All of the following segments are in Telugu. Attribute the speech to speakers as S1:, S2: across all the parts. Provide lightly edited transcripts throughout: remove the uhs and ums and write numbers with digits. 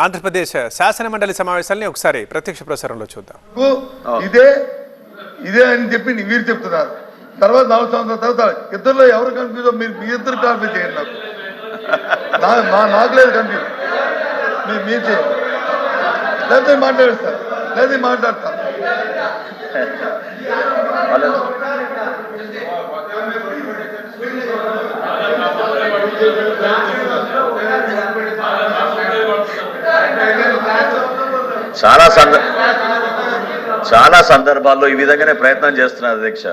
S1: ఆంధ్రప్రదేశ్ శాసనమండలి సమావేశాలని ఒకసారి ప్రత్యక్ష ప్రసారంలో చూద్దాం.
S2: ఇదే అని చెప్పి వీరు చెప్తున్నారు. తర్వాత 4 సంవత్సరాల తర్వాత ఇద్దరులో ఎవరు కన్ఫ్యూజో మీ ఇద్దరు క్లారిఫై చేయండి. నాకు లేదు కన్ఫ్యూజ్, మీరు చేయండి. లేకపోతే మాట్లాడేస్తారు, లేదా మాట్లాడతాను.
S3: చాలా సందర్భాల్లో ఈ విధంగానే ప్రయత్నం చేస్తున్నారు అధ్యక్ష.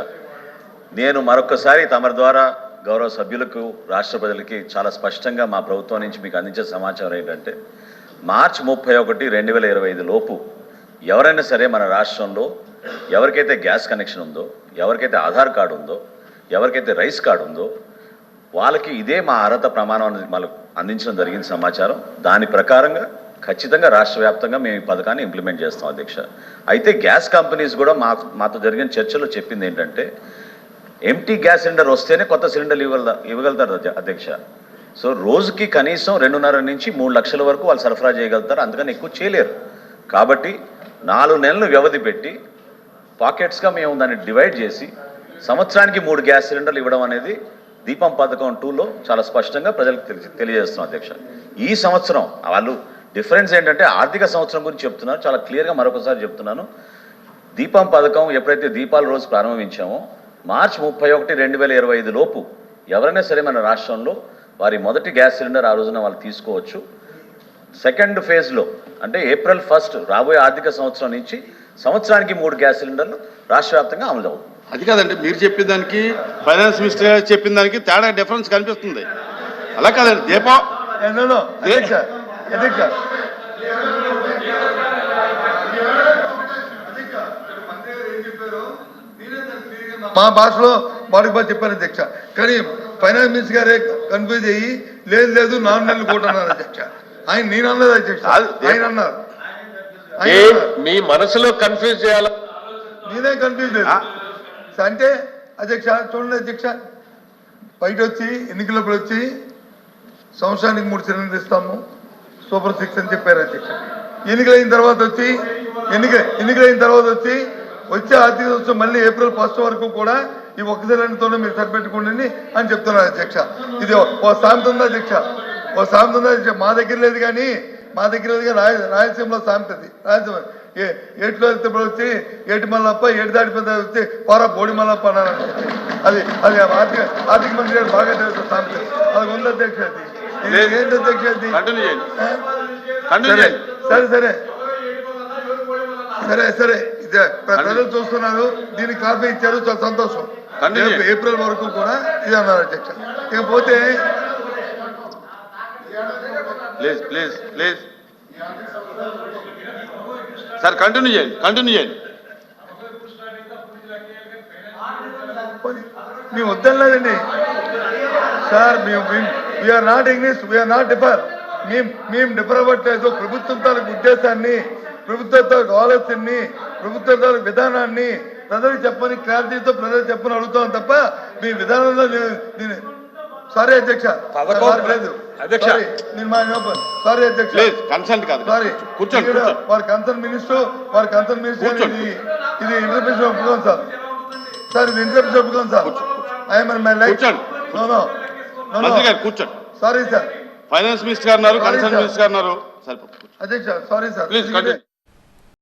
S3: నేను మరొకసారి తమరి ద్వారా గౌరవ సభ్యులకు, రాష్ట్ర ప్రజలకి చాలా స్పష్టంగా మా ప్రభుత్వం నుంచి మీకు అందించే సమాచారం ఏంటంటే, మార్చి 31, 2025 లోపు ఎవరైనా సరే మన రాష్ట్రంలో ఎవరికైతే గ్యాస్ కనెక్షన్ ఉందో, ఎవరికైతే ఆధార్ కార్డు ఉందో, ఎవరికైతే రైస్ కార్డు ఉందో వాళ్ళకి ఇదే మా అర్హత ప్రమాణం మనకు అందించడం జరిగిన సమాచారం. దాని ప్రకారంగా ఖచ్చితంగా రాష్ట్ర వ్యాప్తంగా మేము ఈ పథకాన్ని ఇంప్లిమెంట్ చేస్తాం అధ్యక్ష. అయితే గ్యాస్ కంపెనీస్ కూడా మాతో జరిగిన చర్చలో చెప్పింది ఏంటంటే, ఎంటీ గ్యాస్ సిలిండర్ వస్తేనే కొత్త సిలిండర్లు ఇవ్వగలుగుతారు అధ్యక్ష. సో రోజుకి కనీసం 2.5 నుంచి 3 లక్షల వరకు వాళ్ళు సరఫరా చేయగలుగుతారు, అందుకని ఎక్కువ చేయలేరు. కాబట్టి 4 నెలలు వ్యవధి పెట్టి పాకెట్స్గా మేము దాన్ని డివైడ్ చేసి సంవత్సరానికి 3 గ్యాస్ సిలిండర్లు ఇవ్వడం అనేది దీపం పథకం 2లో చాలా స్పష్టంగా ప్రజలకు తెలియజేస్తున్నాం అధ్యక్ష. ఈ సంవత్సరం వాళ్ళు డిఫరెన్స్ ఏంటంటే ఆర్థిక సంవత్సరం గురించి చెప్తున్నారు, చాలా క్లియర్గా మరొకసారి చెప్తున్నాను. దీపం పథకం ఎప్పుడైతే దీపాల రోజు ప్రారంభించామో మార్చి 31, 2025 లోపు ఎవరైనా సరే మన రాష్ట్రంలో వారి మొదటి గ్యాస్ సిలిండర్ ఆ రోజున వాళ్ళు తీసుకోవచ్చు. సెకండ్ ఫేజ్లో అంటే April 1 రాబోయే ఆర్థిక సంవత్సరం నుంచి సంవత్సరానికి 3 గ్యాస్ సిలిండర్లు రాష్ట్ర వ్యాప్తంగా అమలు అవుతుంది.
S4: అది కాదండి, మీరు చెప్పిన దానికి ఫైనాన్స్ మినిస్టర్ చెప్పిన దానికి తేడా డిఫరెన్స్ కనిపిస్తుంది. అలా కాదండి, దీపం
S2: మా భాషలో వాడికి బాగా చెప్పారు అధ్యక్ష. కానీ ఫైనాన్స్ మినిస్టర్ గారే కన్ఫ్యూజ్ అయ్యి లేదు 4 నెలలు కూడా అన్నారు అధ్యక్ష. నేను అన్నది అధ్యక్ష, ఆయన అన్నారు.
S5: మీ మనసులో కన్ఫ్యూజ్ చేయాలి,
S2: నేనే కన్ఫ్యూజ్ లేదు అంటే అధ్యక్ష. చూడండి అధ్యక్ష, బయట వచ్చి ఎన్నికలప్పుడు వచ్చి సంవత్సరానికి 3 సిలిండర్లు ఇస్తాము, సూపర్ 6 అని చెప్పారు అధ్యక్ష. ఎన్నికలైన తర్వాత వచ్చి వచ్చే ఆర్థిక సంవత్సరం మళ్ళీ April 1 వరకు కూడా ఈ ఒక్క సిలిండర్తోనే మీరు సరిపెట్టుకోండి అని చెప్తున్నారు అధ్యక్ష. ఇది ఓ సామెత ఉందా అధ్యక్ష? మా దగ్గర లేదు కానీ రాయలసీమలో సామెతది. రాయలసీమ ఏట్లో వెళ్తే వచ్చి ఏటి మల్లప్ప, ఏటి దాటి పెద్ద వచ్చి పోరా బోడి మల్లప్ప అన్నారు. అది ఆర్థిక మంత్రి గారు బాగా తెలుసు సామెత. అది ఉంది అధ్యక్ష. అది ఏంటి అధ్యక్ష? అది సరే ఇదే ప్రజలు చూస్తున్నారు, దీనికి కాపీ ఇచ్చారు, చాలా సంతోషం. April వరకు కూడా ఇది అన్నారు అధ్యక్ష. ఇకపోతే
S4: ప్లీజ్ సార్ కంటిన్యూ చేయండి.
S2: మేము వద్దలేదండి sir, we are not English, we are not differ. మేము డిఫర్ అవ్వట్లేదు. ప్రభుత్వం తాలూకు ఉద్దేశాన్ని, ప్రభుత్వ తాలూకు ఆలోచనని, ప్రభుత్వ తాలూకు విధానాన్ని ప్రజలకు చెప్పని క్లారిటీతో ప్రజలకు చెప్పని అడుగుతాం తప్ప మీ విధానంలో నేను సారీ అధ్యక్ష, లేదు సారీ అధ్యక్ష, సారీ. వారి కన్సర్న్ మినిస్టర్ ఇది ఇంటర్ప్రిటేషన్ ఒప్పుకోండి సార్, ఇది ఇంటర్ప్రిటేషన్ ఒప్పుకోండి సార్. I'm my life.
S4: కూర్చోండి.
S2: Sorry sir.
S4: ఫైనాన్స్ మినిస్టర్ గారు, కన్సర్న్ మినిస్టర్ గారు అధ్యక్ష.
S2: Sorry sir.
S4: Please continue.